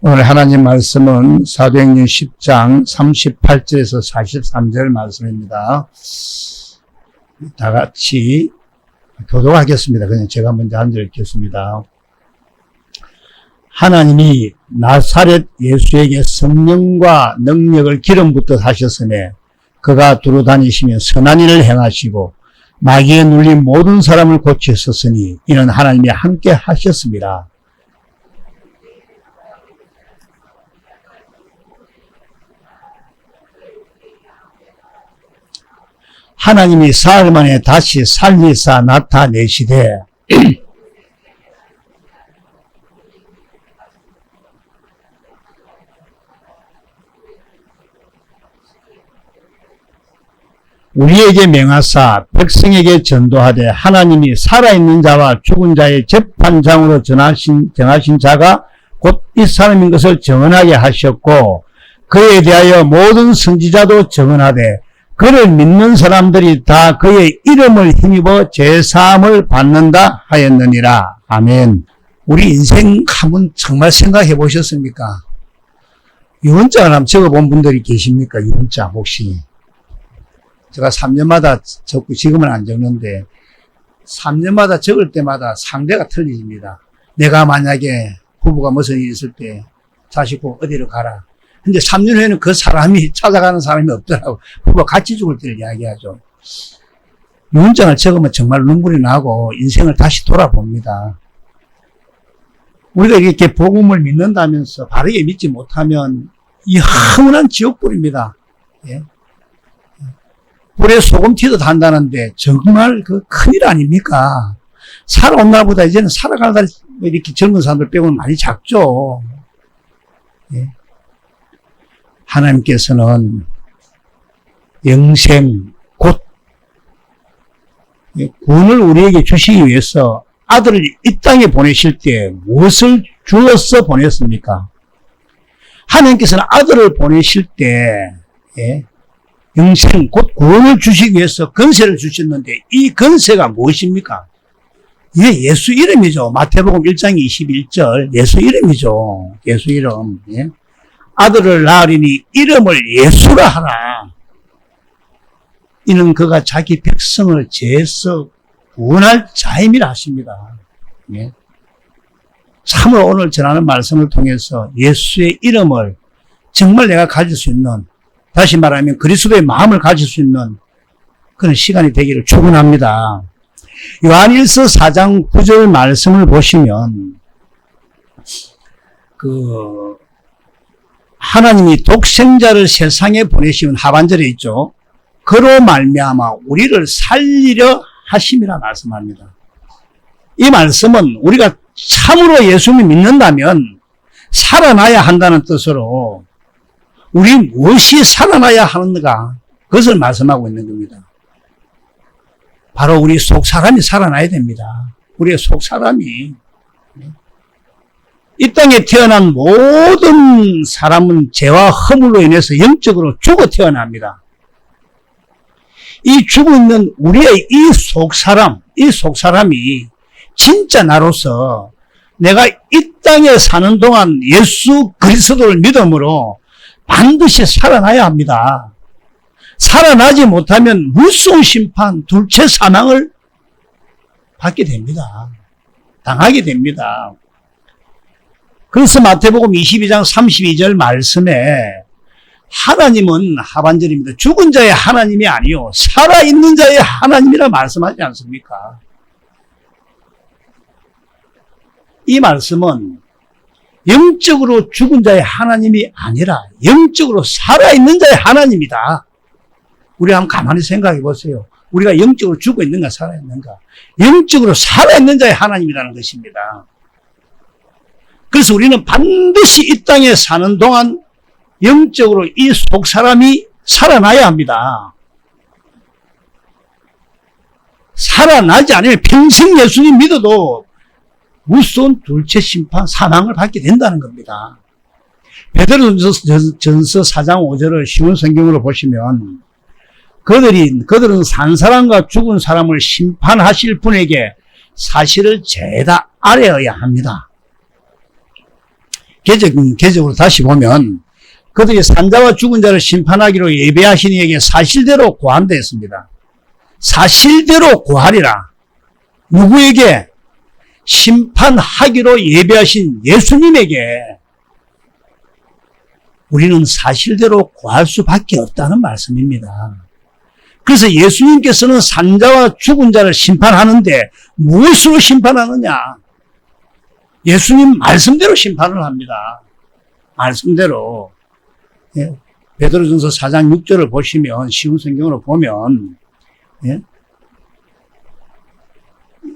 오늘 하나님 말씀은 사도행전 10장 38절에서 43절 말씀입니다. 다 같이 교독하겠습니다. 그냥 제가 먼저 한 절 읽겠습니다. 하나님이 나사렛 예수에게 성령과 능력을 기름부터 하셨으며 그가 두루 다니시며 선한 일을 행하시고 마귀에 눌린 모든 사람을 고치셨으니 이는 하나님이 함께 하셨습니다. 하나님이 사흘 만에 다시 살리사 나타내시되 우리에게 명하사 백성에게 전도하되 하나님이 살아있는 자와 죽은 자의 재판장으로 정하신 자가 곧 이 사람인 것을 정언하게 하셨고 그에 대하여 모든 선지자도 정언하되 그를 믿는 사람들이 다 그의 이름을 힘입어 제사함을 받는다 하였느니라. 아멘. 우리 인생 한번 정말 생각해 보셨습니까? 유언장을 한번 적어본 분들이 계십니까? 유언장 혹시? 제가 3년마다 적고 지금은 안 적는데 3년마다 적을 때마다 상대가 틀리집니다. 내가 만약에 부부가 무슨 일이 있을 때 자식 보고 어디로 가라. 근데 3년 후에는 그 사람이 찾아가는 사람이 없더라고. 부부가 같이 죽을 때를 이야기하죠. 유언장을 적으면 정말 눈물이 나고 인생을 다시 돌아봅니다. 우리가 이렇게 복음을 믿는다면서 바르게 믿지 못하면 이 허문한 지옥불입니다. 예? 불에 소금 튀듯 한다는데 정말 그 큰일 아닙니까? 살아온 날보다 이제는 살아갈 날 이렇게 젊은 사람들 빼고는 많이 작죠. 예? 하나님께서는 영생 곧 구원을 우리에게 주시기 위해서 아들을 이 땅에 보내실 때 무엇을 주어서 보냈습니까? 하나님께서는 아들을 보내실 때 영생 곧 구원을 주시기 위해서 권세를 주셨는데 이 권세가 무엇입니까? 예수 이름이죠. 마태복음 1장 21절 예수 이름이죠. 예수 이름. 예? 아들을 낳으리니 이름을 예수라 하라. 이는 그가 자기 백성을 죄에서 구원할 자임이라 하십니다. 예? 참으로 오늘 전하는 말씀을 통해서 예수의 이름을 정말 내가 가질 수 있는, 다시 말하면 그리스도의 마음을 가질 수 있는 그런 시간이 되기를 축원합니다. 요한일서 4장 9절 말씀을 보시면 하나님이 독생자를 세상에 보내시면 하반절에 있죠. 그로 말미암아 우리를 살리려 하심이라 말씀합니다. 이 말씀은 우리가 참으로 예수를 믿는다면 살아나야 한다는 뜻으로 우리 무엇이 살아나야 하는가 그것을 말씀하고 있는 겁니다. 바로 우리 속 사람이 살아나야 됩니다. 우리의 속 사람이. 이 땅에 태어난 모든 사람은 죄와 허물로 인해서 영적으로 죽어 태어납니다. 이 죽어 있는 우리의 이 속 사람이 진짜 나로서 내가 이 땅에 사는 동안 예수 그리스도를 믿음으로 반드시 살아나야 합니다. 살아나지 못하면 무서운 심판, 둘째 사망을 받게 됩니다. 당하게 됩니다. 그래서 마태복음 22장 32절 말씀에 하나님은 하반절입니다. 죽은 자의 하나님이 아니요 살아있는 자의 하나님이라 말씀하지 않습니까? 이 말씀은 영적으로 죽은 자의 하나님이 아니라 영적으로 살아있는 자의 하나님이다. 우리 한번 가만히 생각해 보세요. 우리가 영적으로 죽어 있는가 살아있는가? 영적으로 살아있는 자의 하나님이라는 것입니다. 그래서 우리는 반드시 이 땅에 사는 동안 영적으로 이 속 사람이 살아나야 합니다. 살아나지 않으면 평생 예수님 믿어도 무서운 둘째 심판, 사망을 받게 된다는 겁니다. 베드로전서 4장 5절을 쉬운 성경으로 보시면 그들은 산 사람과 죽은 사람을 심판하실 분에게 사실을 죄다 아뢰어야 합니다. 개적으로 다시 보면 그들이 산자와 죽은 자를 심판하기로 예배하신 이에게 사실대로 고한다 했습니다. 사실대로 고하리라. 누구에게? 심판하기로 예배하신 예수님에게 우리는 사실대로 고할 수밖에 없다는 말씀입니다. 그래서 예수님께서는 산자와 죽은 자를 심판하는데 무엇으로 심판하느냐? 예수님 말씀대로 심판을 합니다. 말씀대로. 예. 베드로전서 4장 6절을 보시면, 쉬운 성경으로 보면, 예.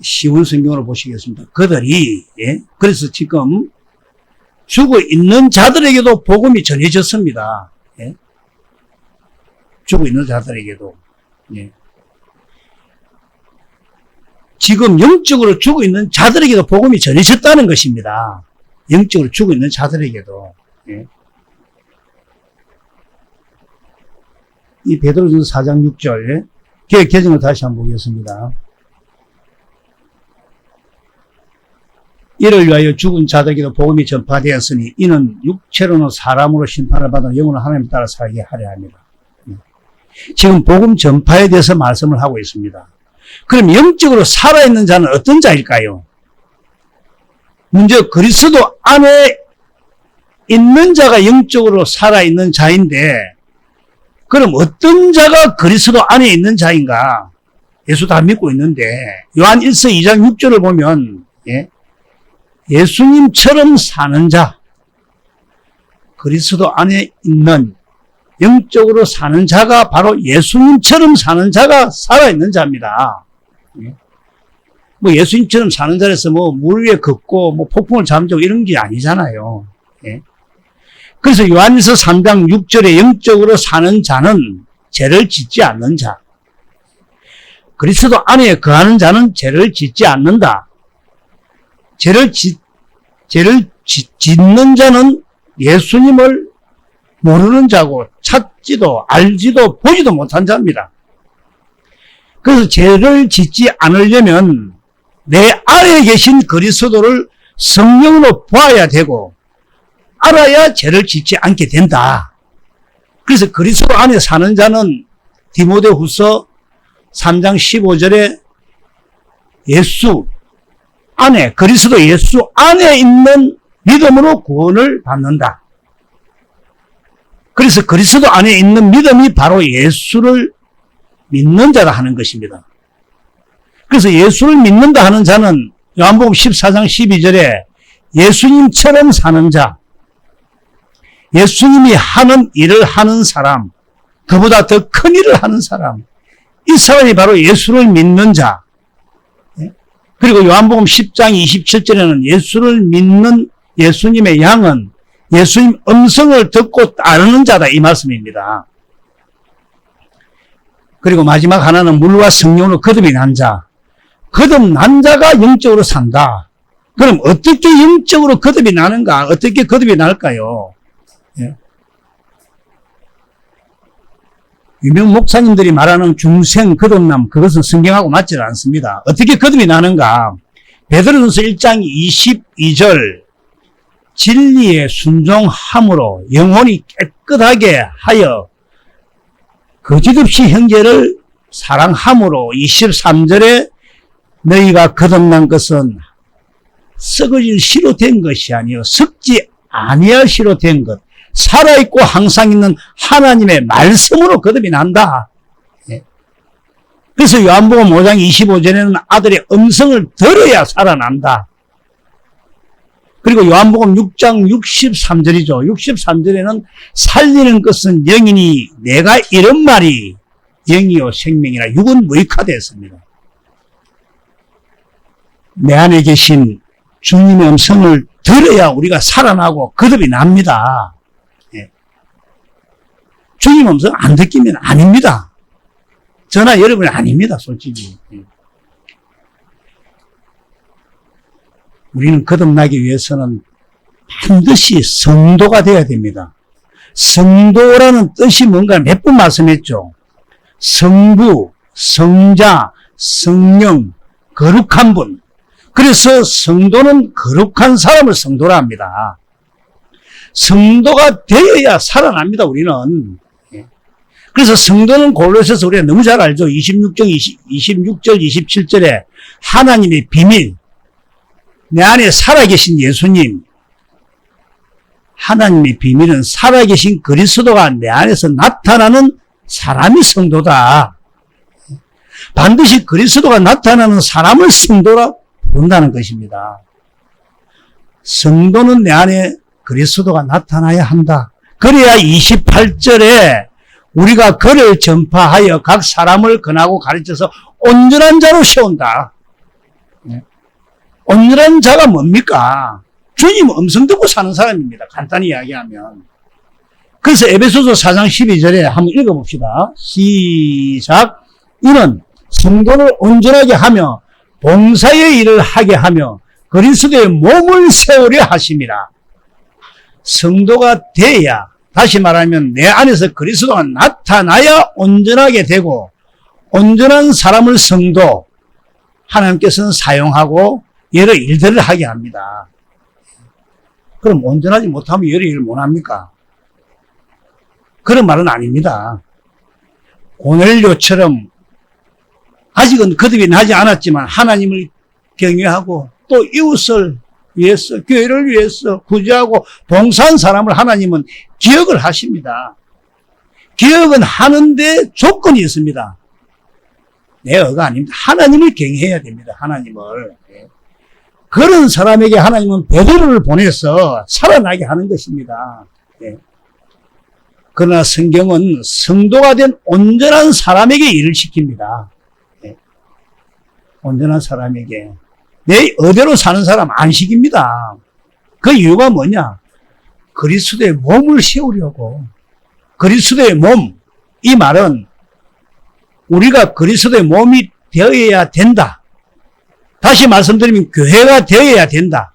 쉬운 성경으로 보시겠습니다. 그들이, 예. 그래서 지금 죽어 있는 자들에게도 복음이 전해졌습니다. 예. 죽어 있는 자들에게도. 예. 지금 영적으로 죽어 있는 자들에게도 복음이 전해졌다는 것입니다. 영적으로 죽어 있는 자들에게도. 예. 이 베드로전서 4장 6절 개정을 다시 한번 보겠습니다. 이를 위하여 죽은 자들에게도 복음이 전파되었으니 이는 육체로는 사람으로 심판을 받아 영으로 하나님 따라 살게 하려 합니다. 지금 복음 전파에 대해서 말씀을 하고 있습니다. 그럼 영적으로 살아있는 자는 어떤 자일까요? 문제 그리스도 안에 있는 자가 영적으로 살아있는 자인데 그럼 어떤 자가 그리스도 안에 있는 자인가? 예수 다 믿고 있는데 요한 1서 2장 6절을 보면 예수님처럼 사는 자, 그리스도 안에 있는 영적으로 사는 자가 바로 예수님처럼 사는 자가 살아있는 자입니다. 뭐 예수님처럼 사는 자라서 뭐 물 위에 걷고 뭐 폭풍을 잠재고 이런 게 아니잖아요. 그래서 요한일서 3장 6절에 영적으로 사는 자는 죄를 짓지 않는 자. 그리스도 안에 거하는 자는 죄를 짓지 않는다. 죄를 짓는 자는 예수님을 모르는 자고 찾지도 알지도 보지도 못한 자입니다. 그래서 죄를 짓지 않으려면 내 안에 계신 그리스도를 성령으로 보아야 되고 알아야 죄를 짓지 않게 된다. 그래서 그리스도 안에 사는 자는 디모데후서 3장 15절에 예수 안에, 그리스도 예수 안에 있는 믿음으로 구원을 받는다. 그래서 그리스도 안에 있는 믿음이 바로 예수를 믿는 자라 하는 것입니다. 그래서 예수를 믿는다 하는 자는 요한복음 14장 12절에 예수님처럼 사는 자, 예수님이 하는 일을 하는 사람, 그보다 더 큰 일을 하는 사람, 이 사람이 바로 예수를 믿는 자. 그리고 요한복음 10장 27절에는 예수를 믿는 예수님의 양은 예수님 음성을 듣고 따르는 자다, 이 말씀입니다. 그리고 마지막 하나는 물과 성령으로 거듭이 난 자. 거듭난 자가 영적으로 산다. 그럼 어떻게 영적으로 거듭이 나는가? 어떻게 거듭이 날까요? 유명 목사님들이 말하는 중생 거듭남, 그것은 성경하고 맞지 않습니다. 어떻게 거듭이 나는가? 베드로전서 1장 22절 진리에 순종함으로 영혼이 깨끗하게 하여 거짓없이 형제를 사랑함으로 23절에 너희가 거듭난 것은 썩어질 씨로 된 것이 아니요 썩지 아니할 씨로 된 것, 살아있고 항상 있는 하나님의 말씀으로 거듭이 난다. 그래서 요한복음 5장 25절에는 아들의 음성을 들어야 살아난다. 그리고 요한복음 6장 63절이죠. 63절에는 살리는 것은 영이니 내가 이런 말이 영이요 생명이라 육은 무익화되었습니다. 내 안에 계신 주님의 음성을 들어야 우리가 살아나고 거듭이 납니다. 주님 음성 안 듣기면 아닙니다. 저나 여러분이 아닙니다, 솔직히. 우리는 거듭나기 위해서는 반드시 성도가 되어야 됩니다. 성도라는 뜻이 뭔가 몇 번 말씀했죠. 성부, 성자, 성령, 거룩한 분. 그래서 성도는 거룩한 사람을 성도라 합니다. 성도가 되어야 살아납니다, 우리는. 그래서 성도는 골로새서 우리가 너무 잘 알죠. 26절, 27절에 하나님의 비밀, 내 안에 살아계신 예수님, 하나님의 비밀은 살아계신 그리스도가 내 안에서 나타나는 사람이 성도다. 반드시 그리스도가 나타나는 사람을 성도라 부른다는 것입니다. 성도는 내 안에 그리스도가 나타나야 한다. 그래야 28절에 우리가 그를 전파하여 각 사람을 권하고 가르쳐서 온전한 자로 세운다. 온전한 자가 뭡니까? 주님 음성 듣고 사는 사람입니다. 간단히 이야기하면. 그래서 에베소서 4장 12절에 한번 읽어봅시다. 시작. 이는 성도를 온전하게 하며 봉사의 일을 하게 하며 그리스도의 몸을 세우려 하심이라. 성도가 돼야, 다시 말하면 내 안에서 그리스도가 나타나야 온전하게 되고, 온전한 사람을 성도, 하나님께서는 사용하고 여러 일들을 하게 합니다. 그럼 온전하지 못하면 여러 일을 못합니까? 그런 말은 아닙니다. 고넬료처럼 아직은 거듭이 나지 않았지만 하나님을 경외하고 또 이웃을 위해서, 교회를 위해서 구제하고 봉사한 사람을 하나님은 기억을 하십니다. 기억은 하는데 조건이 있습니다. 내 의가 아닙니다. 하나님을 경외해야 됩니다. 하나님을. 그런 사람에게 하나님은 베드로를 보내서 살아나게 하는 것입니다. 그러나 성경은 성도가 된 온전한 사람에게 일을 시킵니다. 온전한 사람에게. 내 의대로 사는 사람 안 시킵니다. 그 이유가 뭐냐? 그리스도의 몸을 세우려고. 그리스도의 몸, 이 말은 우리가 그리스도의 몸이 되어야 된다. 다시 말씀드리면 교회가 되어야 된다.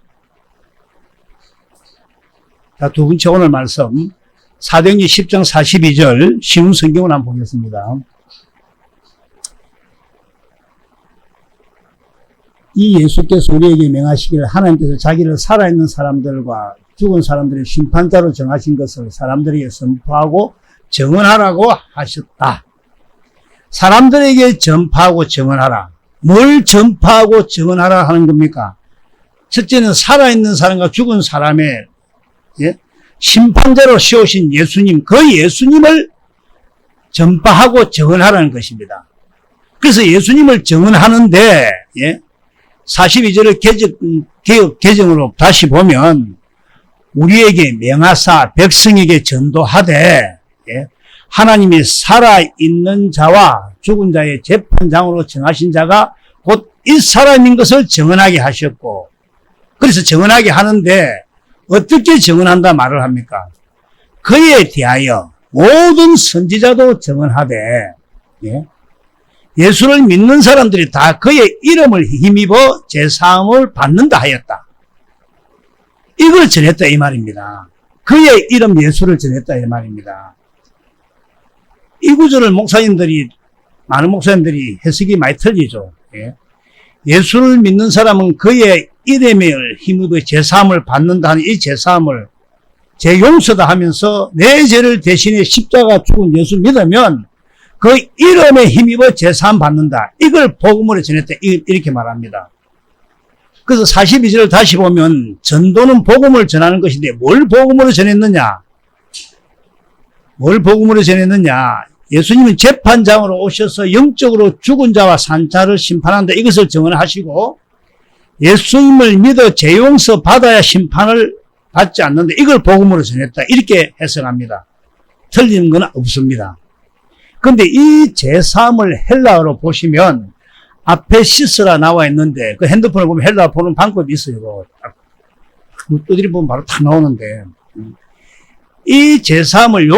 자, 두 번째 오늘 말씀 사도행전 10장 42절 쉬운 성경을 한번 보겠습니다. 이 예수께서 우리에게 명하시기를 하나님께서 자기를 살아있는 사람들과 죽은 사람들의 심판자로 정하신 것을 사람들에게 선포하고 증언하라고 하셨다. 사람들에게 전파하고 증언하라. 뭘 전파하고 증언하라 하는 겁니까? 첫째는 살아있는 사람과 죽은 사람의 심판자로 세우신 예수님, 그 예수님을 전파하고 증언하라는 것입니다. 그래서 예수님을 증언하는데 42절의 개혁 개정으로 다시 보면 우리에게 명하사 백성에게 전도하되 하나님이 살아있는 자와 죽은 자의 재판장으로 정하신 자가 곧 이 사람인 것을 증언하게 하셨고, 그래서 증언하게 하는데 어떻게 증언한다 말을 합니까? 그에 대하여 모든 선지자도 증언하되 예수를 믿는 사람들이 다 그의 이름을 힘입어 제사함을 받는다 하였다. 이걸 전했다 이 말입니다. 그의 이름 예수를 전했다 이 말입니다. 이 구절을 많은 목사님들이 해석이 많이 틀리죠. 예수를 믿는 사람은 그의 이름을 힘입어 제사함을 받는다 하는 이 제사함을 제 용서다 하면서 내 죄를 대신에 십자가 죽은 예수 믿으면 그 이름에 힘입어 제사함 받는다. 이걸 복음으로 전했다. 이렇게 말합니다. 그래서 42절을 다시 보면 전도는 복음을 전하는 것인데 뭘 복음으로 전했느냐? 뭘 복음으로 전했느냐? 예수님은 재판장으로 오셔서 영적으로 죽은 자와 산 자를 심판한다. 이것을 증언하시고 예수님을 믿어 죄 용서 받아야 심판을 받지 않는다. 이걸 복음으로 전했다. 이렇게 해석합니다. 틀리는 건 없습니다. 근데 이 제사함을 헬라어로 보시면 앞에 시스라 나와 있는데 그 핸드폰을 보면 헬라어 보는 방법이 있어요. 두드리 보면 바로 다 나오는데 이 제사함을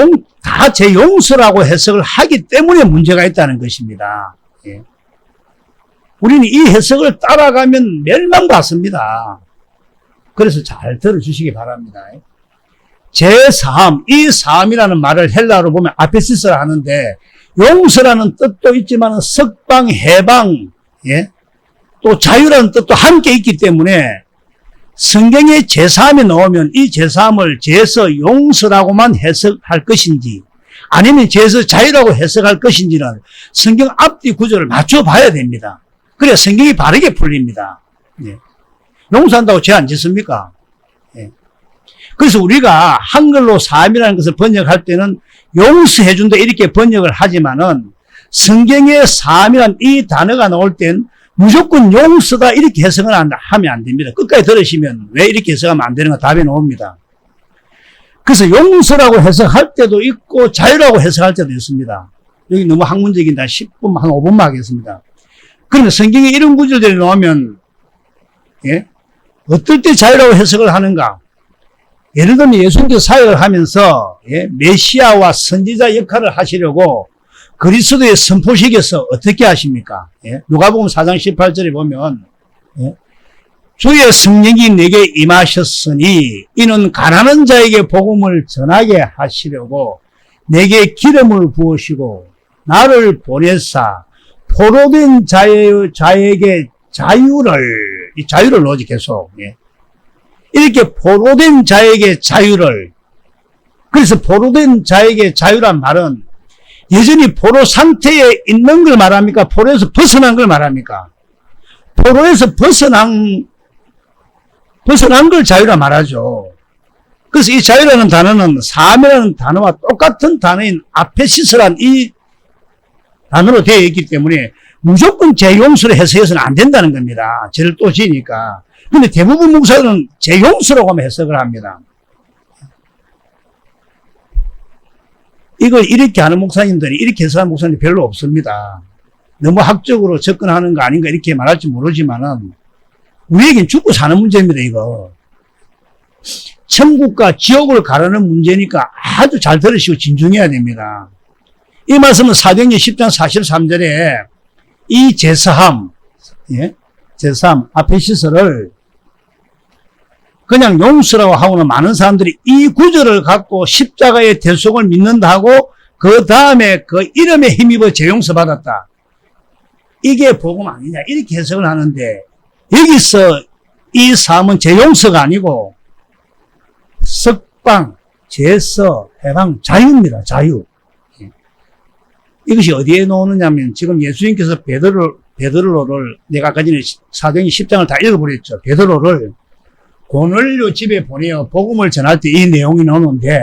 다 제 용서라고 해석을 하기 때문에 문제가 있다는 것입니다. 우리는 이 해석을 따라가면 멸망받습니다. 그래서 잘 들어주시기 바랍니다. 제사함, 이 사함이라는 말을 헬라어로 보면 아페시스라 하는데 용서라는 뜻도 있지만 석방, 해방, 또 자유라는 뜻도 함께 있기 때문에 성경에 제3이 나오면 이 제3을 제서 용서라고만 해석할 것인지 아니면 제서 자유라고 해석할 것인지는 성경 앞뒤 구조를 맞춰봐야 됩니다. 그래야 성경이 바르게 풀립니다. 예. 용서한다고 죄 안 짓습니까? 예. 그래서 우리가 한글로 사함이라는 것을 번역할 때는 용서해준다 이렇게 번역을 하지만은 성경에 사함이란 이 단어가 나올 땐 무조건 용서다 이렇게 해석을 하면 안 됩니다. 끝까지 들으시면 왜 이렇게 해석하면 안 되는가 답이 나옵니다. 그래서 용서라고 해석할 때도 있고 자유라고 해석할 때도 있습니다. 여기 너무 학문적인다. 10분, 한 5분만 하겠습니다. 그러면 성경에 이런 구절들이 나오면 예? 어떨 때 자유라고 해석을 하는가? 예를 들면 예수님께서 사역을 하면서 예? 메시아와 선지자 역할을 하시려고 그리스도의 선포식에서 어떻게 하십니까? 예? 누가복음 4장 18절에 보면 예? 주의 성령이 내게 임하셨으니 이는 가난한 자에게 복음을 전하게 하시려고 내게 기름을 부으시고 나를 보내사 포로된 자에게 이 자유를 넣어지 계속 예. 이렇게 포로된 자에게 자유를 그래서 포로된 자에게 자유란 말은 여전히 포로 상태에 있는 걸 말합니까? 포로에서 벗어난 걸 말합니까? 포로에서 벗어난 걸 자유라 말하죠. 그래서 이 자유라는 단어는 사함이라는 단어와 똑같은 단어인 아페시스란 이 단어로 되어 있기 때문에 무조건 재용서로 해석해서는 안 된다는 겁니다. 죄를 또 지으니까. 근데 대부분 목사들은 재용서라고 하면 해석을 합니다. 이걸 이렇게 하는 목사님들이 이렇게 해석하는 목사님이 별로 없습니다. 너무 학적으로 접근하는 거 아닌가 이렇게 말할지 모르지만은 우리에겐 죽고 사는 문제입니다. 이거 천국과 지옥을 가르는 문제니까 아주 잘 들으시고 진중해야 됩니다. 이 말씀은 사도행전 10장 43절에 이 제사함 예? 제사함 아페시스를 그냥 용서라고 하고는 많은 사람들이 이 구절을 갖고 십자가의 대속을 믿는다 하고 그 다음에 그 이름에 힘입어 재용서 받았다. 이게 복음 아니냐 이렇게 해석을 하는데 여기서 이 사함은 재용서가 아니고 석방, 제서, 해방, 자유입니다. 자유. 이것이 어디에 나오느냐면 지금 예수님께서 베드로를 내가 아까 전에 사도행전 10장을 다 읽어버렸죠. 베드로를 고넬료 집에 보내어 복음을 전할 때 이 내용이 나오는데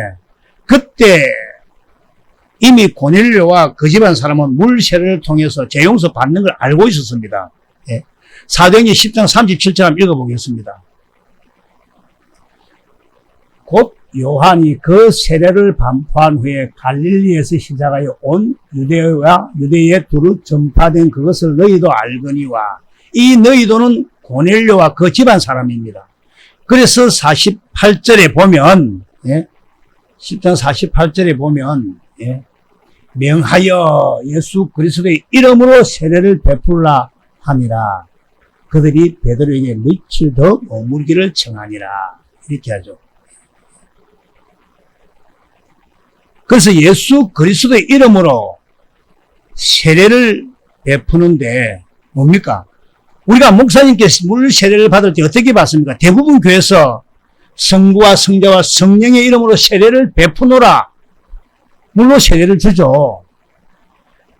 그때 이미 고넬료와 그 집안 사람은 물세례를 통해서 재용서 받는 걸 알고 있었습니다. 예. 사도행전 10장 37절 한번 읽어보겠습니다. 곧 요한이 그 세례를 반포한 후에 갈릴리에서 시작하여 온 유대에 두루 전파된 그것을 너희도 알거니와 이 너희도는 고넬료와 그 집안 사람입니다. 그래서 48절에 보면 예, 10장 48절에 보면 예, 명하여 예수 그리스도의 이름으로 세례를 베풀라 함이라. 그들이 베드로에게 며칠 더 머물기를 청하니라. 이렇게 하죠. 그래서 예수 그리스도의 이름으로 세례를 베푸는데 뭡니까? 우리가 목사님께 물 세례를 받을 때 어떻게 받습니까? 대부분 교회에서 성부와 성자와 성령의 이름으로 세례를 베푸노라. 물로 세례를 주죠.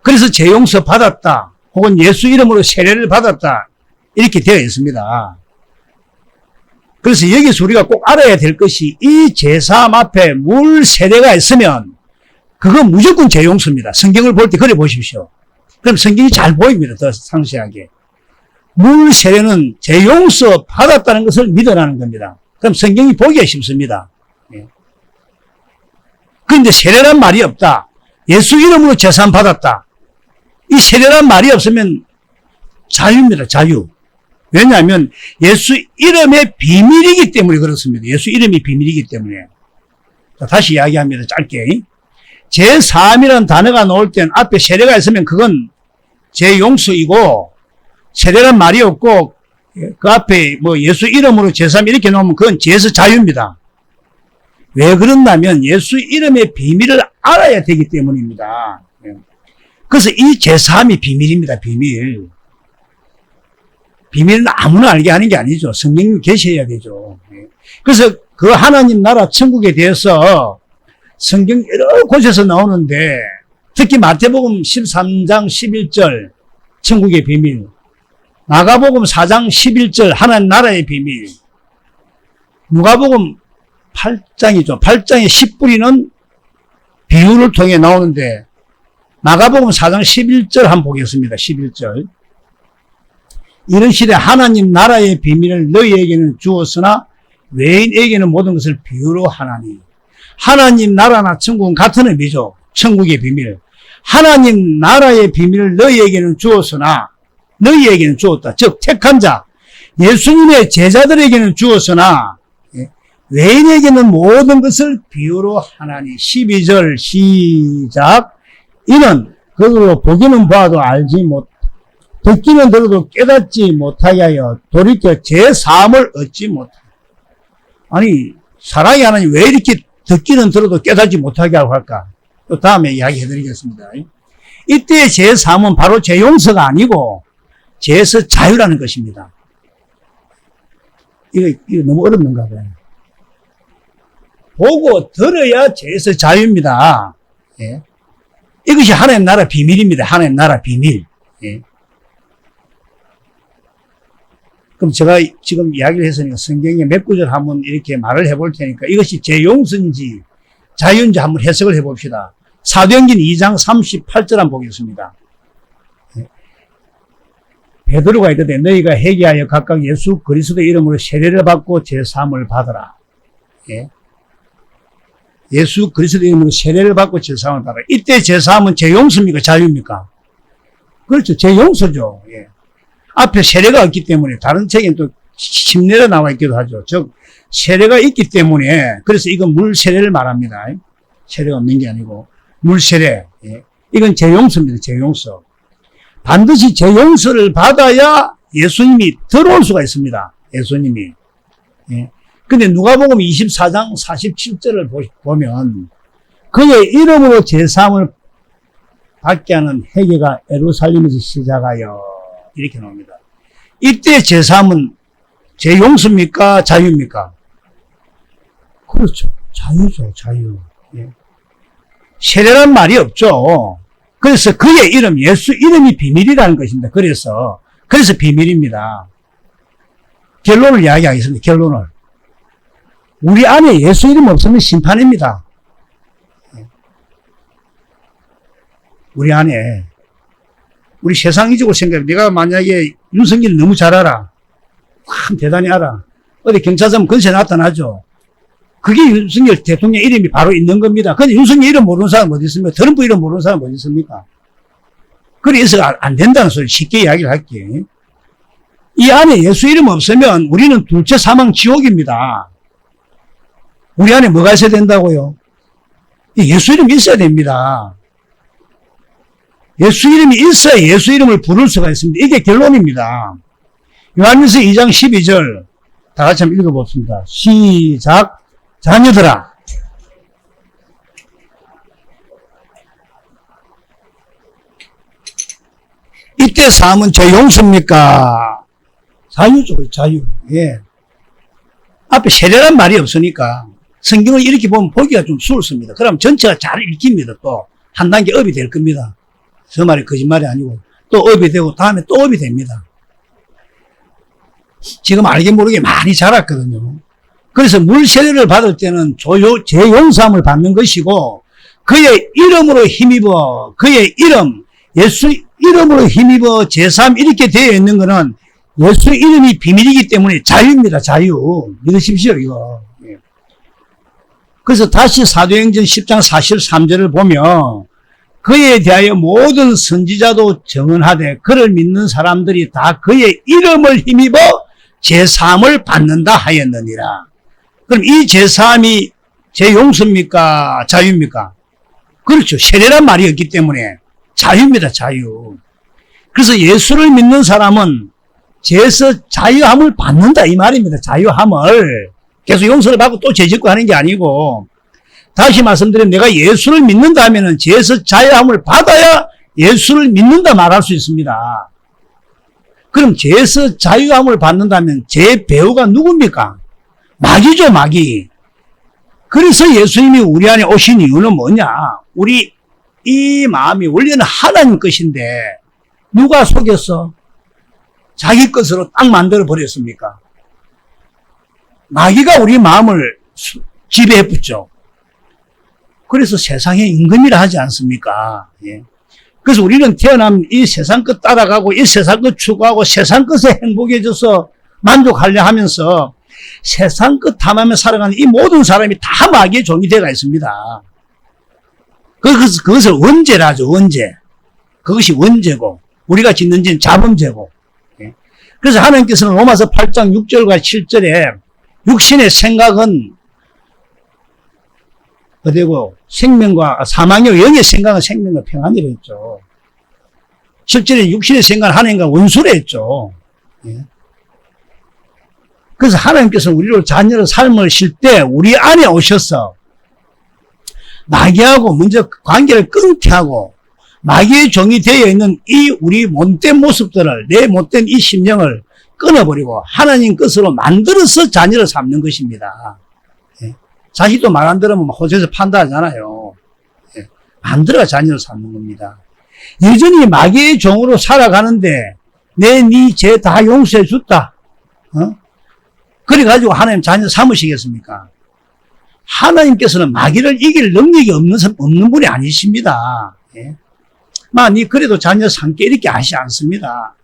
그래서 재용서 받았다. 혹은 예수 이름으로 세례를 받았다. 이렇게 되어 있습니다. 그래서 여기서 우리가 꼭 알아야 될 것이 이 제사함 앞에 물 세례가 있으면 그건 무조건 재용서입니다. 성경을 볼 때 그래 보십시오. 그럼 성경이 잘 보입니다. 더 상세하게. 물 세례는 재용서 받았다는 것을 믿으라는 겁니다. 그럼 성경이 보기가 쉽습니다. 예. 그런데 세례란 말이 없다. 예수 이름으로 제사함 받았다. 이 세례란 말이 없으면 자유입니다. 자유. 왜냐하면 예수 이름의 비밀이기 때문에 그렇습니다. 예수 이름이 비밀이기 때문에. 자, 다시 이야기합니다. 짧게. 제3이라는 단어가 나올 땐 앞에 세례가 있으면 그건 재용서이고 세례란 말이 없고 그 앞에 뭐 예수 이름으로 제3 이렇게 나오면 그건 제서 자유입니다. 왜 그런다면 예수 이름의 비밀을 알아야 되기 때문입니다. 그래서 이 제3이 비밀입니다. 비밀. 비밀은 아무나 알게 하는 게 아니죠. 성경을 계셔야 되죠. 그래서 그 하나님 나라 천국에 대해서 성경 여러 곳에서 나오는데 특히 마태복음 13장 11절 천국의 비밀, 마가복음 4장 11절 하나님 나라의 비밀, 누가복음 8장이죠. 8장의 10부리는 비유를 통해 나오는데 마가복음 4장 11절 한번 보겠습니다. 11절. 이르시되 하나님 나라의 비밀을 너희에게는 주었으나 외인에게는 모든 것을 비유로 하나니. 하나님 나라나 천국은 같은 의미죠. 천국의 비밀. 하나님 나라의 비밀을 너희에게는 주었으나 너희에게는 주었다. 즉 택한 자 예수님의 제자들에게는 주었으나 외인에게는 모든 것을 비유로 하나니. 12절 시작. 이는 그들로 보기는 봐도 알지 못, 듣기는 들어도 깨닫지 못하게 하여 돌이켜 제 삶을 얻지 못하게. 아니 사랑의 하나님 왜 이렇게 듣기는 들어도 깨닫지 못하게 하고 할까? 또 다음에 이야기해 드리겠습니다. 이때의 제 삶은 바로 제 용서가 아니고 죄에서 자유라는 것입니다. 이거 너무 어렵는가 봐요. 보고 들어야 죄에서 자유입니다. 예. 이것이 하나님 나라 비밀입니다. 하나님 나라 비밀. 예. 그럼 제가 지금 이야기를 했으니까 성경에 몇 구절 한번 이렇게 말을 해볼 테니까 이것이 제 용서인지 자유인지 한번 해석을 해봅시다. 사도행전 2장 38절 한번 보겠습니다. 예. 베드로가 이르되 너희가 회개하여 각각 예수 그리스도의 이름으로 세례를 받고 제사함을 받으라. 예. 예수 그리스도의 이름으로 세례를 받고 제사함을 받으라. 이때 제사함은 제 용서입니까? 자유입니까? 그렇죠. 제 용서죠. 예. 앞에 세례가 없기 때문에 다른 책에는 또 침례가 나와 있기도 하죠. 즉 세례가 있기 때문에 그래서 이건 물 세례를 말합니다. 세례가 없는 게 아니고 물 세례. 예. 이건 제 용서입니다. 제 용서. 반드시 제 용서를 받아야 예수님이 들어올 수가 있습니다. 예수님이. 예. 근데 누가복음 24장 47절을 보면 그의 이름으로 제사함을 받게 하는 회개가 예루살렘에서 시작하여 이렇게 나옵니다. 이때 제사함은 제 용서입니까? 자유입니까? 그렇죠. 자유죠. 자유. 예. 세례란 말이 없죠. 그래서 그의 이름, 예수 이름이 비밀이라는 것입니다. 그래서 비밀입니다. 결론을 이야기하겠습니다. 결론을. 우리 안에 예수 이름 없으면 심판입니다. 우리 안에. 우리 세상이적으로 생각해. 내가 만약에 윤석열을 너무 잘 알아. 참 대단히 알아. 어디 경찰서면 근처에 나타나죠. 그게 윤석열 대통령 이름이 바로 있는 겁니다. 근데 윤석열 이름 모르는 사람 어디 있습니까? 트럼프 이름 모르는 사람 어디 있습니까? 그래서 안 된다는 소리 쉽게 이야기를 할게. 이 안에 예수 이름 없으면 우리는 둘째 사망 지옥입니다. 우리 안에 뭐가 있어야 된다고요? 예수 이름이 있어야 됩니다. 예수 이름이 있어야 예수 이름을 부를 수가 있습니다. 이게 결론입니다. 요한일서 2장 12절 다 같이 한번 읽어봅시다. 시작. 자녀들아 이때 삶은 제 용서입니까? 자유죠. 자유. 예. 앞에 세례란 말이 없으니까 성경을 이렇게 보면 보기가 좀 수월습니다. 그럼 전체가 잘 읽힙니다. 또 한 단계 업이 될 겁니다. 저 말이 거짓말이 아니고 또 업이 되고 다음에 또 업이 됩니다. 지금 알게 모르게 많이 자랐거든요. 그래서 물 세례를 받을 때는 제 용서함을 받는 것이고 그의 이름으로 힘입어 그의 이름 예수 이름으로 힘입어 제사함 이렇게 되어 있는 것은 예수 이름이 비밀이기 때문에 자유입니다. 자유. 믿으십시오 이거. 그래서 다시 사도행전 10장 43절을 보면 그에 대하여 모든 선지자도 증언하되 그를 믿는 사람들이 다 그의 이름을 힘입어 제사함을 받는다 하였느니라. 그럼 이 제사함이 제 용서입니까? 자유입니까? 그렇죠. 세례란 말이 없기 때문에 자유입니다. 자유. 그래서 예수를 믿는 사람은 죄에서 자유함을 받는다 이 말입니다. 자유함을. 계속 용서를 받고 또 죄 짓고 하는 게 아니고 다시 말씀드리면 내가 예수를 믿는다 하면은 죄에서 자유함을 받아야 예수를 믿는다 말할 수 있습니다. 그럼 죄에서 자유함을 받는다면 죄 배후가 누굽니까? 마귀죠, 마귀. 그래서 예수님이 우리 안에 오신 이유는 뭐냐? 우리 이 마음이 원래는 하나님 것인데 누가 속였어? 자기 것으로 딱 만들어 버렸습니까? 마귀가 우리 마음을 지배해 붙죠. 그래서 세상의 임금이라 하지 않습니까? 예. 그래서 우리는 태어나면 이 세상 것 따라가고 이 세상 것 추구하고 세상 것에 행복해져서 만족하려 하면서 세상 것 탐하며 살아가는 이 모든 사람이 다 마귀의 종이 되어 있습니다. 그것을 원죄라 하죠, 원죄. 그것이 원죄고, 우리가 짓는 죄는 자범죄고. 예. 그래서 하나님께서는 로마서 8장 6절과 7절에 육신의 생각은 어디고 생명과 사망이요 영의 생각은 생명과 평안이라 했죠. 실제로 육신의 생각은 하나님과 원수라 했죠. 예. 그래서 하나님께서 우리를 자녀로 삶을 쉴 때 우리 안에 오셔서 마귀하고 먼저 관계를 끊게 하고 마귀의 종이 되어 있는 이 우리 못된 모습들을 내 못된 이 심령을 끊어버리고 하나님 것으로 만들어서 자녀를 삼는 것입니다. 예. 자식도 말 안 들으면 호적에서 판단하잖아요. 예. 만들어가 자녀를 삼는 겁니다. 여전히 마귀의 종으로 살아가는데 네 죄 다 용서해 줬다. 그래가지고 하나님 자녀 삼으시겠습니까? 하나님께서는 마귀를 이길 능력이 없는 분이 아니십니다. 예. 니 그래도 자녀 삼게 이렇게 하시지 않습니다.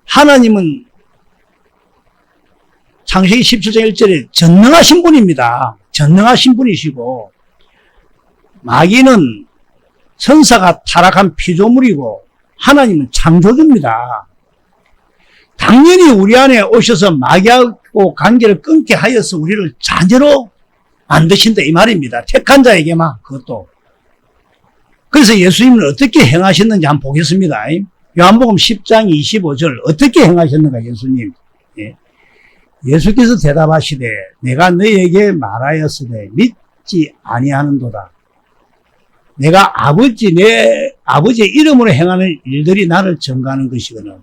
하나님은 창세기 17장 1절에 전능하신 분입니다. 전능하신 분이시고 마귀는 천사가 타락한 피조물이고 하나님은 창조주입니다. 당연히 우리 안에 오셔서 마귀하고 관계를 끊게 하여서 우리를 자녀로 만드신다 이 말입니다. 택한 자에게만 그것도. 그래서 예수님은 어떻게 행하셨는지 한번 보겠습니다. 요한복음 10장 25절 어떻게 행하셨는가 예수님. 예. 예수께서 대답하시되 내가 너희에게 말하였으되 믿지 아니하는도다. 내가 내 아버지의 이름으로 행하는 일들이 나를 증거하는 것이거든.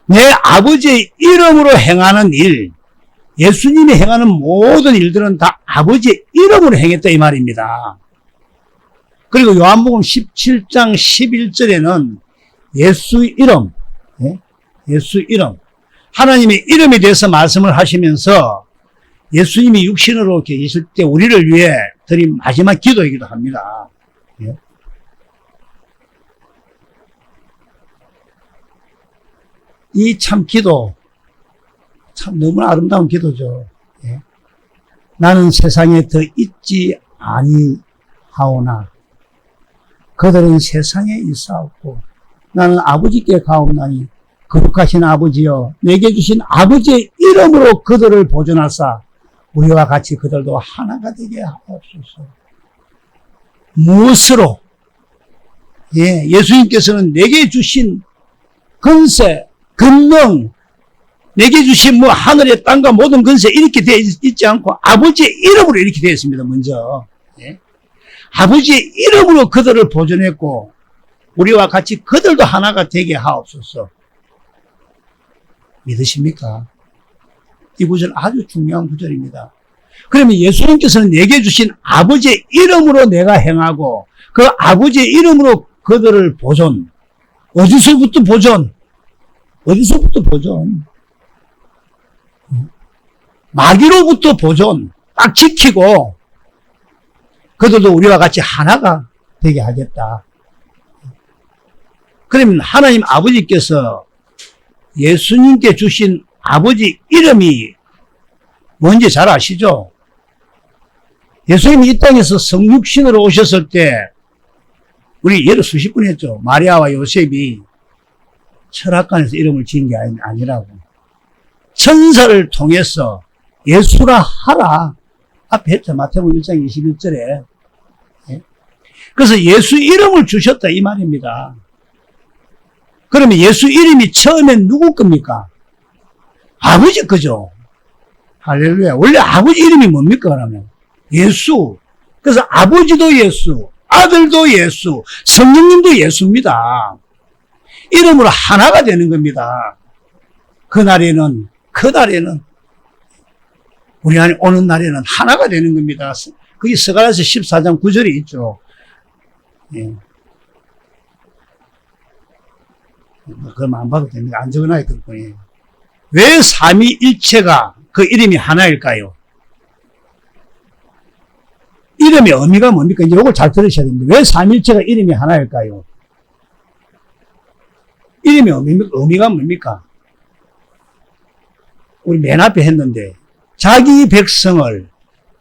내 아버지의 이름으로 행하는 일, 예수님이 행하는 모든 일들은 다 아버지의 이름으로 행했다 이 말입니다. 그리고 요한복음 17장 11절에는 예수 이름, 예수 이름, 하나님의 이름에 대해서 말씀을 하시면서 예수님이 육신으로 계실 때 우리를 위해 드린 마지막 기도이기도 합니다. 이 참 기도, 참 너무나 아름다운 기도죠. 예. 나는 세상에 더 있지 아니하오나 그들은 세상에 있사옵고 나는 아버지께 가옵나니 거룩하신 아버지여 내게 주신 아버지의 이름으로 그들을 보존하사 우리와 같이 그들도 하나가 되게 하옵소서. 무엇으로? 예, 예수님께서는 내게 주신 권세, 권능, 내게 주신 하늘의 땅과 모든 권세 이렇게 되어 있지 않고 아버지의 이름으로 이렇게 되어 있습니다. 먼저. 예? 아버지의 이름으로 그들을 보존했고 우리와 같이 그들도 하나가 되게 하옵소서. 믿으십니까? 이 구절 아주 중요한 구절입니다. 그러면 예수님께서는 내게 주신 아버지의 이름으로 내가 행하고 그 아버지의 이름으로 그들을 보존. 어디서부터 보존? 어디서부터 보존? 마귀로부터 보존. 딱 지키고 그들도 우리와 같이 하나가 되게 하겠다. 그러면 하나님 아버지께서 예수님께 주신 아버지 이름이 뭔지 잘 아시죠? 예수님이 이 땅에서 성육신으로 오셨을 때 우리 예를 수십 번 했죠. 마리아와 요셉이 철학관에서 이름을 지은 게 아니라고. 천사를 통해서 예수라 하라. 앞에 했죠. 마태복음 1장 21절에. 그래서 예수 이름을 주셨다 이 말입니다. 그러면 예수 이름이 처음엔 누구 겁니까? 아버지 거죠. 할렐루야. 원래 아버지 이름이 뭡니까 그러면? 예수. 그래서 아버지도 예수, 아들도 예수, 성령님도 예수입니다. 이름으로 하나가 되는 겁니다. 그날에는 우리 안에 오는 날에는 하나가 되는 겁니다. 그게 스가랴서 14장 9절에 있죠. 예. 그럼 안 봐도 됩니다. 안 적어놔야 될 뿐이에요. 왜 삼위일체가 그 이름이 하나일까요? 이름의 의미가 뭡니까? 이제 이걸 잘 들으셔야 됩니다. 왜 삼위일체가 이름이 하나일까요? 이름의 의미가 뭡니까? 우리 맨 앞에 했는데 자기 백성을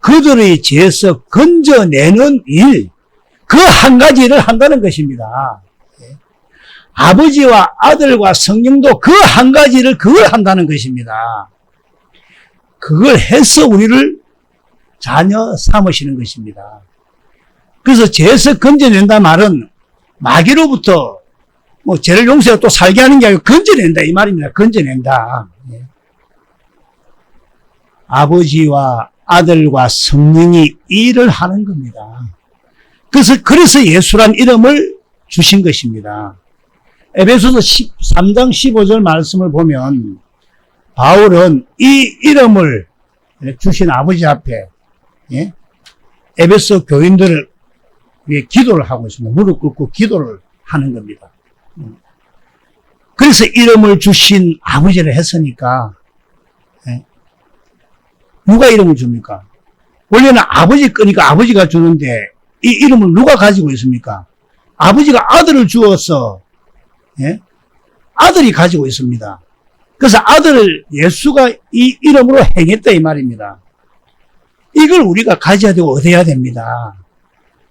그들의 죄에서 건져내는 일, 그 한 가지를 한다는 것입니다. 아버지와 아들과 성령도 그 한 가지를 그걸 한다는 것입니다. 그걸 해서 우리를 자녀 삼으시는 것입니다. 그래서 죄에서 건져낸다 말은 마귀로부터 뭐 죄를 용서하고 또 살게 하는 게 아니고 건져낸다 이 말입니다. 건져낸다. 아버지와 아들과 성령이 일을 하는 겁니다. 그래서 예수란 이름을 주신 것입니다. 에베소서 13장 15절 말씀을 보면 바울은 이 이름을 주신 아버지 앞에 에베소 교인들을 위해 기도를 하고 있습니다. 무릎 꿇고 기도를 하는 겁니다. 그래서 이름을 주신 아버지를 했으니까 누가 이름을 줍니까? 원래는 아버지 거니까 아버지가 주는데 이 이름을 누가 가지고 있습니까? 아버지가 아들을 주어서 아들이 가지고 있습니다. 그래서 아들을 예수가 이 이름으로 행했다 이 말입니다. 이걸 우리가 가져야 되고 얻어야 됩니다.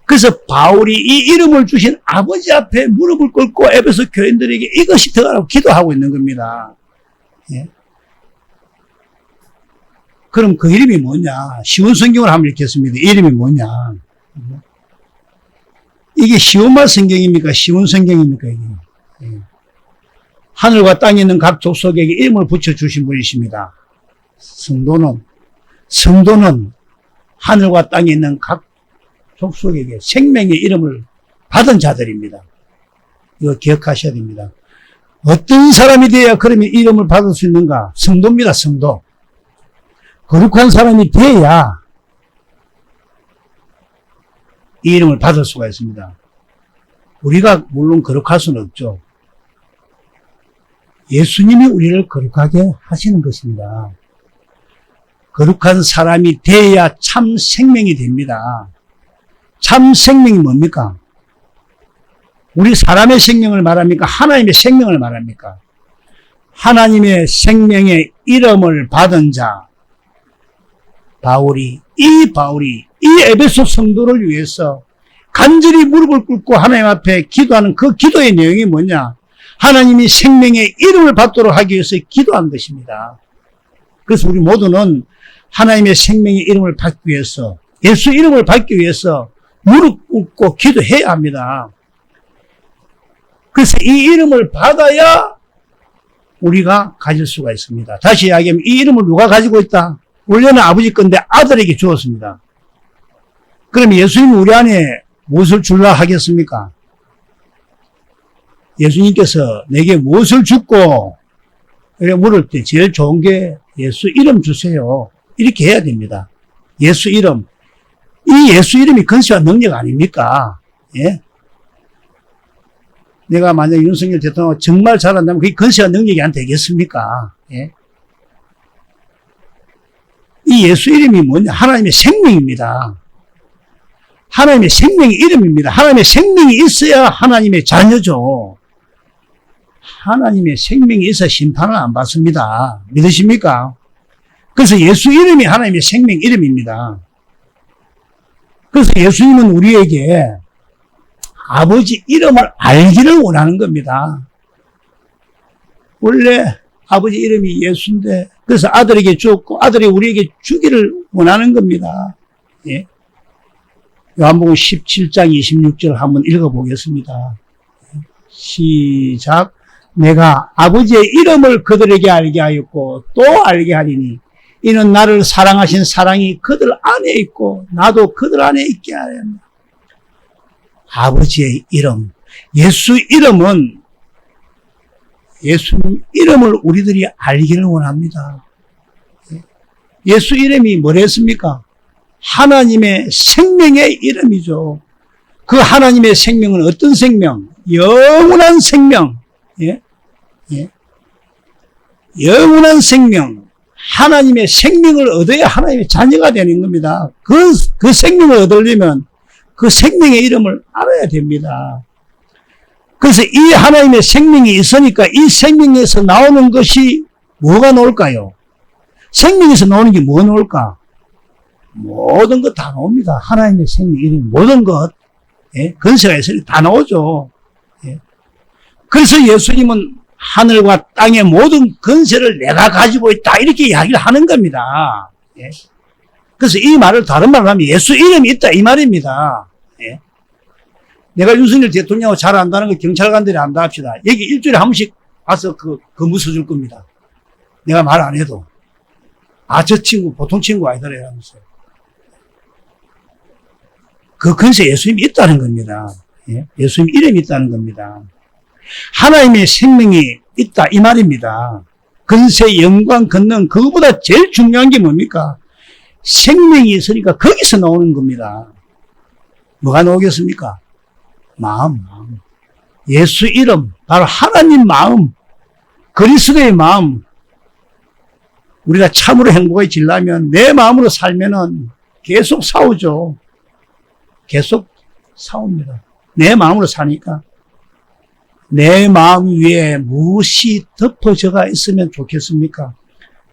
그래서 바울이 이 이름을 주신 아버지 앞에 무릎을 꿇고 에베소 교인들에게 이것이 들어가라고 기도하고 있는 겁니다. 그럼 그 이름이 뭐냐? 쉬운 성경을 한번 읽겠습니다. 이 이름이 뭐냐? 이게 쉬운 말 성경입니까? 쉬운 성경입니까? 이게? 하늘과 땅에 있는 각 족속에게 이름을 붙여주신 분이십니다. 성도는 하늘과 땅에 있는 각 족속에게 생명의 이름을 받은 자들입니다. 이거 기억하셔야 됩니다. 어떤 사람이 되어야 그러면 이름을 받을 수 있는가? 성도입니다. 성도. 거룩한 사람이 돼야 이 이름을 받을 수가 있습니다. 우리가 물론 거룩할 수는 없죠. 예수님이 우리를 거룩하게 하시는 것입니다. 거룩한 사람이 돼야 참 생명이 됩니다. 참 생명이 뭡니까? 우리 사람의 생명을 말합니까? 하나님의 생명을 말합니까? 하나님의 생명의 이름을 받은 자, 바울이 이 에베소 성도를 위해서 간절히 무릎을 꿇고 하나님 앞에 기도하는 그 기도의 내용이 뭐냐? 하나님이 생명의 이름을 받도록 하기 위해서 기도한 것입니다. 그래서 우리 모두는 하나님의 생명의 이름을 받기 위해서, 예수 이름을 받기 위해서 무릎 꿇고 기도해야 합니다. 그래서 이 이름을 받아야 우리가 가질 수가 있습니다. 다시 이야기하면 이 이름을 누가 가지고 있다? 원래는 아버지 건데 아들에게 주었습니다. 그럼 예수님이 우리 안에 무엇을 주려 하겠습니까? 예수님께서 내게 무엇을 줍고 이렇게 물을 때 제일 좋은 게 예수 이름 주세요. 이렇게 해야 됩니다. 예수 이름. 이 예수 이름이 권세와 능력 아닙니까? 예? 내가 만약 윤석열 대통령 정말 잘한다면 그게 권세와 능력이 안 되겠습니까? 예? 이 예수 이름이 뭐냐? 하나님의 생명입니다. 하나님의 생명의 이름입니다. 하나님의 생명이 있어야 하나님의 자녀죠. 하나님의 생명이 있어 심판을 안 받습니다. 믿으십니까? 그래서 예수 이름이 하나님의 생명 이름입니다. 그래서 예수님은 우리에게 아버지 이름을 알기를 원하는 겁니다. 원래 아버지 이름이 예수인데 그래서 아들에게 주었고 아들이 우리에게 주기를 원하는 겁니다. 예. 요한복음 17장 26절 한번 읽어보겠습니다. 시작. 내가 아버지의 이름을 그들에게 알게 하였고 또 알게 하리니 이는 나를 사랑하신 사랑이 그들 안에 있고 나도 그들 안에 있게 하려 합니다. 아버지의 이름. 예수 이름은 예수님 이름을 우리들이 알기를 원합니다. 예수 이름이 뭐랬습니까? 하나님의 생명의 이름이죠. 그 하나님의 생명은 어떤 생명? 영원한 생명. 예? 예? 영원한 생명. 하나님의 생명을 얻어야 하나님의 자녀가 되는 겁니다. 그 생명을 얻으려면 그 생명의 이름을 알아야 됩니다. 그래서 이 하나님의 생명이 있으니까 이 생명에서 나오는 것이 뭐가 나올까요? 생명에서 나오는 게 뭐 나올까? 모든 것 다 나옵니다. 하나님의 생명 이름 모든 것. 예? 건세가 있으니 다 나오죠. 예? 그래서 예수님은 하늘과 땅의 모든 건세를 내가 가지고 있다 이렇게 이야기를 하는 겁니다. 예? 그래서 이 말을 다른 말로 하면 예수 이름이 있다 이 말입니다. 예? 내가 윤석열 대통령하고 잘 안다는 거 경찰관들이 안다 합시다. 여기 일주일에 한 번씩 와서 근무 써줄 겁니다. 내가 말 안 해도. 아, 저 친구 보통 친구 아니더라 이러면서. 그 근세 예수님이 있다는 겁니다. 예? 예수님 이름이 있다는 겁니다. 하나님의 생명이 있다 이 말입니다. 근세, 영광, 권능 그거보다 제일 중요한 게 뭡니까? 생명이 있으니까 거기서 나오는 겁니다. 뭐가 나오겠습니까? 마음. 예수 이름, 바로 하나님 마음, 그리스도의 마음. 우리가 참으로 행복해지려면 내 마음으로 살면은 계속 싸우죠. 계속 싸웁니다. 내 마음으로 사니까. 내 마음 위에 무엇이 덮어져가 있으면 좋겠습니까?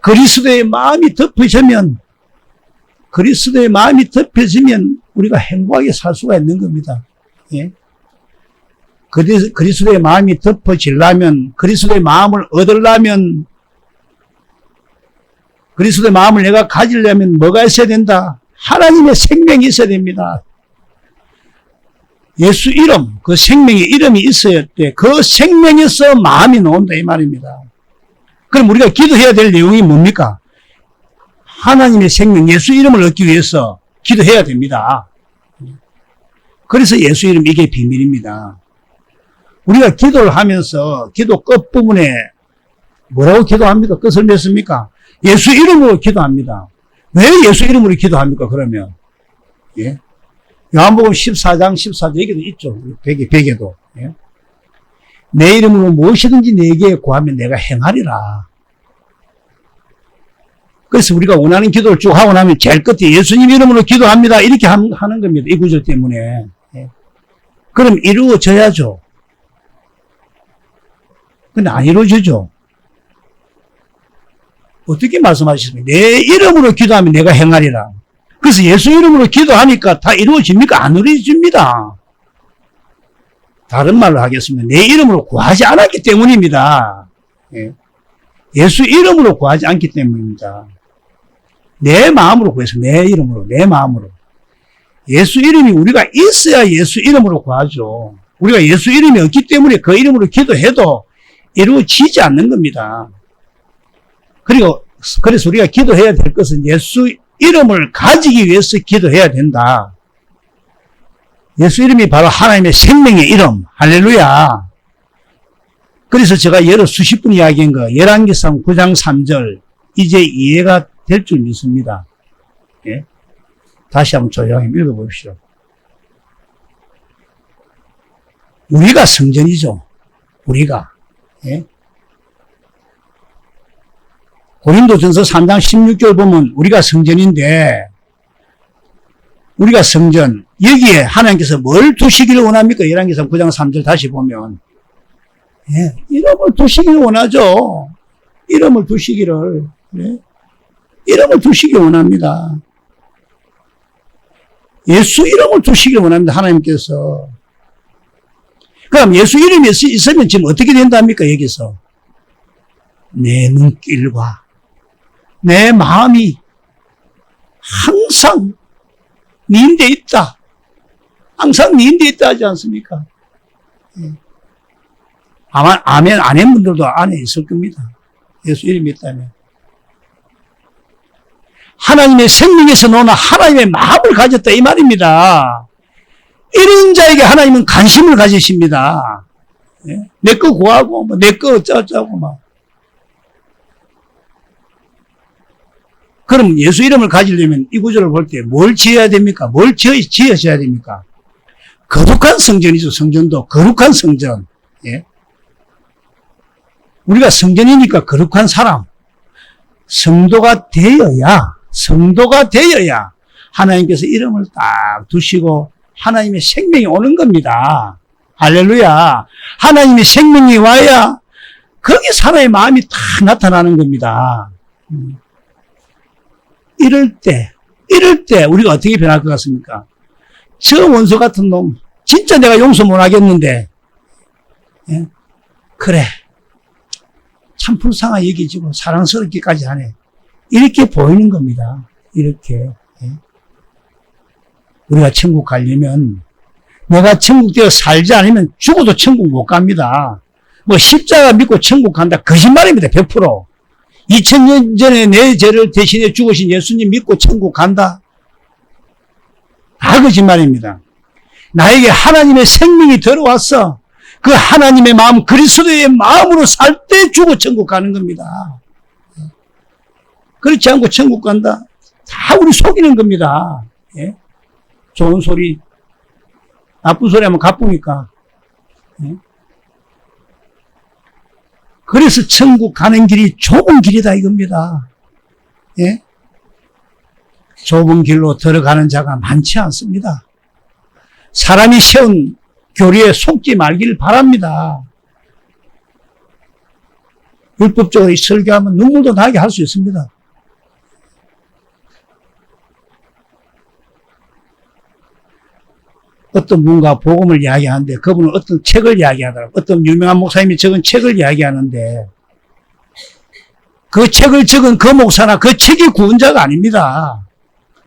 그리스도의 마음이 덮어지면 우리가 행복하게 살 수가 있는 겁니다. 예? 그리스도의 마음이 덮어지려면, 그리스도의 마음을 얻으려면, 그리스도의 마음을 내가 가지려면 뭐가 있어야 된다? 하나님의 생명이 있어야 됩니다. 예수 이름, 그 생명의 이름이 있어야 돼. 그 생명에서 마음이 나온다 이 말입니다. 그럼 우리가 기도해야 될 내용이 뭡니까? 하나님의 생명, 예수 이름을 얻기 위해서 기도해야 됩니다. 그래서 예수 이름 이게 비밀입니다. 우리가 기도를 하면서 기도 끝부분에 뭐라고 기도합니까? 끝을 맺습니까? 예수 이름으로 기도합니다. 왜 예수 이름으로 기도합니까? 그러면 예? 요한복음 14장 14절 여기도 있죠. 벽에도 예? 내 이름으로 무엇이든지 내게 구하면 내가 행하리라. 그래서 우리가 원하는 기도를 쭉 하고 나면 제일 끝에 예수님 이름으로 기도합니다. 이렇게 하는 겁니다. 이 구절 때문에. 예? 그럼 이루어져야죠. 근데 안 이루어지죠. 어떻게 말씀하셨습니까? 내 이름으로 기도하면 내가 행하리라. 그래서 예수 이름으로 기도하니까 다 이루어집니까? 안 이루어집니다. 다른 말로 하겠습니다. 내 이름으로 구하지 않았기 때문입니다. 예? 예수 이름으로 구하지 않기 때문입니다. 내 마음으로 구해서 내 이름으로, 내 마음으로. 예수 이름이 우리가 있어야 예수 이름으로 구하죠. 우리가 예수 이름이 없기 때문에 그 이름으로 기도해도 이루어지지 않는 겁니다. 그래서 우리가 기도해야 될 것은 예수 이름을 가지기 위해서 기도해야 된다. 예수 이름이 바로 하나님의 생명의 이름. 할렐루야. 그래서 제가 수십 분 이야기한 거 열왕기상 9장 3절 이제 이해가 될 줄 믿습니다. 예? 다시 한번 조용히 읽어봅시다. 우리가 성전이죠. 우리가. 예? 고린도전서 3장 16절 보면 우리가 성전인데 우리가 성전 여기에 하나님께서 뭘 두시기를 원합니까? 열왕기상 9장 3절 다시 보면 예, 이름을 두시기를 원하죠. 이름을 두시기를 예? 이름을 두시기 원합니다. 예수 이름을 두시기를 원합니다. 하나님께서. 그럼 예수 이름이 있으면 지금 어떻게 된답니까? 여기서 내 눈길과 내 마음이 항상 니인데 있다. 항상 니인데 있다 하지 않습니까? 예. 아마 아멘 안 한 분들도 안에 있을 겁니다. 예수 이름이 있다면. 하나님의 생명에서 나오는 하나님의 마음을 가졌다 이 말입니다. 이런 자에게 하나님은 관심을 가지십니다. 예? 내 거 구하고, 뭐, 내 거 어쩌고, 막. 그럼 예수 이름을 가지려면 이 구절을 볼 때 뭘 지어야 됩니까? 뭘 지어져야 됩니까? 거룩한 성전이죠, 성전도. 거룩한 성전. 예? 우리가 성전이니까 거룩한 사람. 성도가 되어야 하나님께서 이름을 딱 두시고 하나님의 생명이 오는 겁니다. 할렐루야. 하나님의 생명이 와야 거기 사람의 마음이 딱 나타나는 겁니다. 이럴 때 우리가 어떻게 변할 것 같습니까? 저 원수 같은 놈, 진짜 내가 용서 못 하겠는데, 예? 그래. 참 불쌍하게 여기지고 사랑스럽기까지 하네. 이렇게 보이는 겁니다. 이렇게. 예? 우리가 천국 가려면 내가 천국 되어 살지 않으면 죽어도 천국 못 갑니다. 뭐 십자가 믿고 천국 간다. 거짓말입니다. 100%. 2000년 전에 내 죄를 대신해 죽으신 예수님 믿고 천국 간다. 다 거짓말입니다. 나에게 하나님의 생명이 들어왔어. 그 하나님의 마음, 그리스도의 마음으로 살 때 죽어 천국 가는 겁니다. 그렇지 않고 천국 간다? 다 우리 속이는 겁니다. 예? 좋은 소리, 나쁜 소리 하면 가쁘니까. 예? 그래서 천국 가는 길이 좁은 길이다 이겁니다. 예? 좁은 길로 들어가는 자가 많지 않습니다. 사람이 세운 교리에 속지 말기를 바랍니다. 율법적으로 설교하면 눈물도 나게 할 수 있습니다. 어떤 분과 복음을 이야기하는데 그분은 어떤 책을 이야기하더라고요. 어떤 유명한 목사님이 적은 책을 이야기하는데 그 책을 적은 그 목사나 그 책이 구원자가 아닙니다.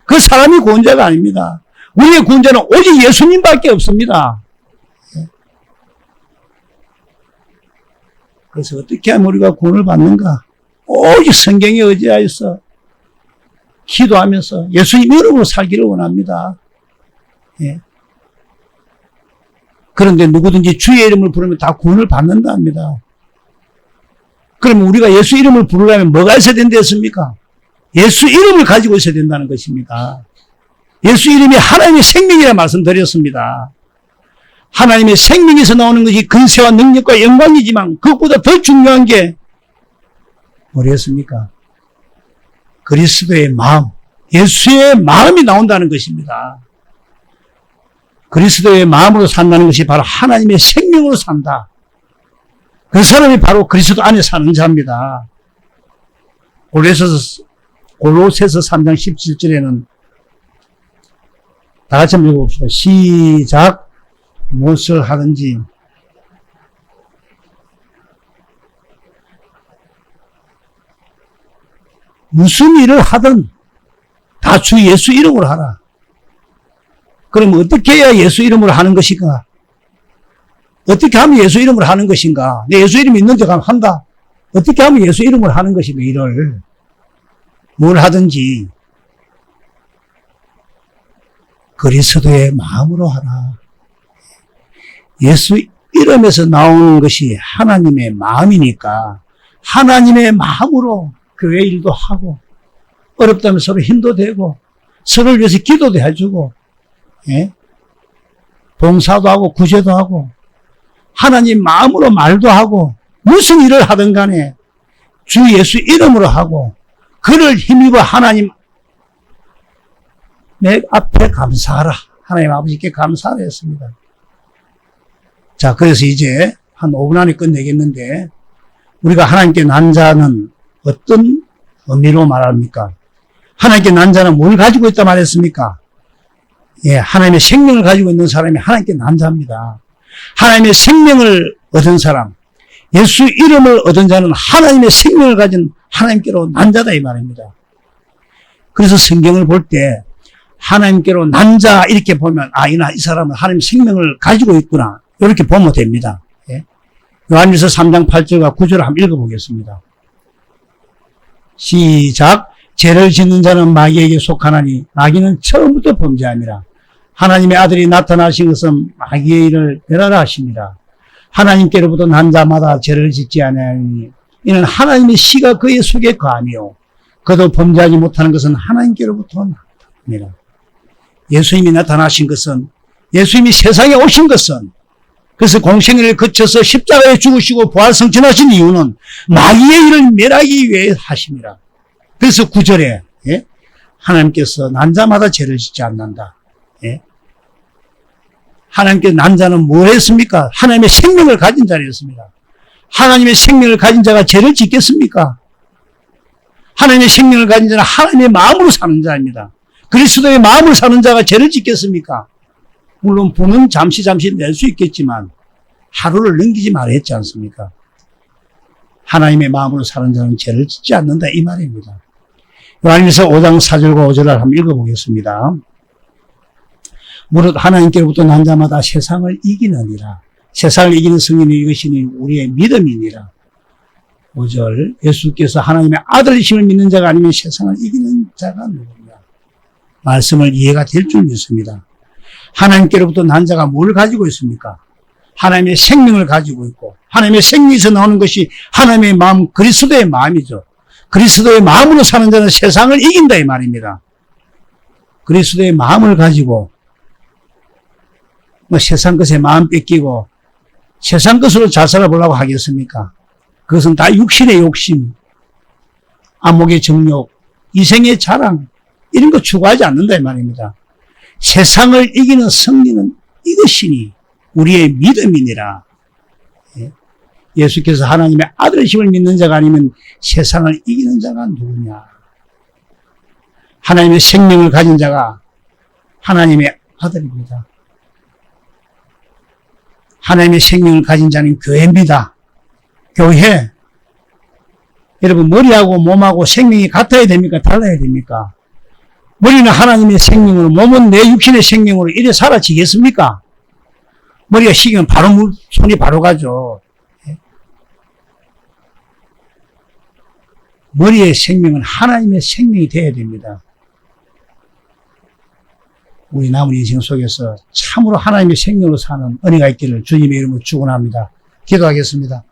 그 사람이 구원자가 아닙니다. 우리의 구원자는 오직 예수님밖에 없습니다. 그래서 어떻게 하면 우리가 구원을 받는가? 오직 성경에 의지하여서 기도하면서 예수님 이름으로 살기를 원합니다. 예. 그런데 누구든지 주의 이름을 부르면 다 구원을 받는다 합니다. 그러면 우리가 예수 이름을 부르려면 뭐가 있어야 된다였습니까? 예수 이름을 가지고 있어야 된다는 것입니다. 예수 이름이 하나님의 생명이라 말씀드렸습니다. 하나님의 생명에서 나오는 것이 근세와 능력과 영광이지만 그것보다 더 중요한 게 뭐였습니까? 그리스도의 마음, 예수의 마음이 나온다는 것입니다. 그리스도의 마음으로 산다는 것이 바로 하나님의 생명으로 산다. 그 사람이 바로 그리스도 안에 사는 자입니다. 골로새서 3장 17절에는 다 같이 한번 읽어봅시다. 시작. 무엇을 하든지 무슨 일을 하든 다 주 예수 이름으로 하라. 그럼 어떻게 해야 예수 이름으로 하는 것인가? 어떻게 하면 예수 이름으로 하는 것인가? 내 예수 이름이 있는데 가면 한다. 어떻게 하면 예수 이름으로 하는 것인가? 일을 뭘 하든지 그리스도의 마음으로 하라. 예수 이름에서 나오는 것이 하나님의 마음이니까 하나님의 마음으로 교회 일도 하고 어렵다면 서로 힘도 되고 서로를 위해서 기도도 해주고 예? 봉사도 하고 구제도 하고 하나님 마음으로 말도 하고 무슨 일을 하든 간에 주 예수 이름으로 하고 그를 힘입어 하나님 내 앞에 감사하라. 하나님 아버지께 감사하라 했습니다. 자, 그래서 이제 한 5분 안에 끝내겠는데 우리가 하나님께 난 자는 어떤 의미로 말합니까? 하나님께 난 자는 뭘 가지고 있다 말했습니까? 예, 하나님의 생명을 가지고 있는 사람이 하나님께 난 자입니다. 하나님의 생명을 얻은 사람, 예수 이름을 얻은 자는 하나님의 생명을 가진 하나님께로 난 자다 이 말입니다. 그래서 성경을 볼 때 하나님께로 난 자 이렇게 보면 이 사람은 하나님의 생명을 가지고 있구나 이렇게 보면 됩니다. 예? 요한일서 3장 8절과 9절을 한번 읽어보겠습니다. 시작. 죄를 짓는 자는 마귀에게 속하나니 마귀는 처음부터 범죄함이라. 하나님의 아들이 나타나신 것은 마귀의 일을 멸하라 하십니다. 하나님께로부터 난 자마다 죄를 짓지 아니하니 이는 하나님의 씨가 그의 속에 거하며 그도 범죄하지 못하는 것은 하나님께로부터 나옵니다. 예수님이 나타나신 것은, 예수님이 세상에 오신 것은, 그래서 공생애를 거쳐서 십자가에 죽으시고 부활승천하신 이유는 마귀의 일을 멸하기 위해 하심이라. 그래서 9절에 하나님께서 난 자마다 죄를 짓지 않는다. 하나님께서 난 자는 뭘 했습니까? 하나님의 생명을 가진 자였습니다. 하나님의 생명을 가진 자가 죄를 짓겠습니까? 하나님의 생명을 가진 자는 하나님의 마음으로 사는 자입니다. 그리스도의 마음으로 사는 자가 죄를 짓겠습니까? 물론 분은 잠시 낼 수 있겠지만 하루를 넘기지 말아 했지 않습니까? 하나님의 마음으로 사는 자는 죄를 짓지 않는다 이 말입니다. 요한일서 5장 4절과 5절을 한번 읽어보겠습니다. 무릇 하나님께로부터 난 자마다 세상을 이기느니라. 세상을 이기는 승리는 이것이니 우리의 믿음이니라. 5절 예수께서 하나님의 아들이심을 믿는 자가 아니면 세상을 이기는 자가 누구냐. 말씀을 이해가 될 줄 믿습니다. 하나님께로부터 난 자가 뭘 가지고 있습니까? 하나님의 생명을 가지고 있고 하나님의 생명에서 나오는 것이 하나님의 마음, 그리스도의 마음이죠. 그리스도의 마음으로 사는 자는 세상을 이긴다 이 말입니다. 그리스도의 마음을 가지고 세상 것에 마음 뺏기고 세상 것으로 잘 살아보려고 하겠습니까? 그것은 다 육신의 욕심, 안목의 정욕, 이생의 자랑 이런 거 추구하지 않는다 이 말입니다. 세상을 이기는 승리는 이것이니 우리의 믿음이니라. 예수께서 하나님의 아들이심을 믿는 자가 아니면 세상을 이기는 자가 누구냐. 하나님의 생명을 가진 자가 하나님의 아들입니다. 하나님의 생명을 가진 자는 교회입니다. 교회. 여러분 머리하고 몸하고 생명이 같아야 됩니까? 달라야 됩니까? 머리는 하나님의 생명으로, 몸은 내 육신의 생명으로 이래 사라지겠습니까? 머리가 식으면 바로 손이 바로 가죠. 머리의 생명은 하나님의 생명이 되어야 됩니다. 우리 남은 인생 속에서 참으로 하나님의 생명으로 사는 은혜가 있기를 주님의 이름으로 축원합니다. 기도하겠습니다.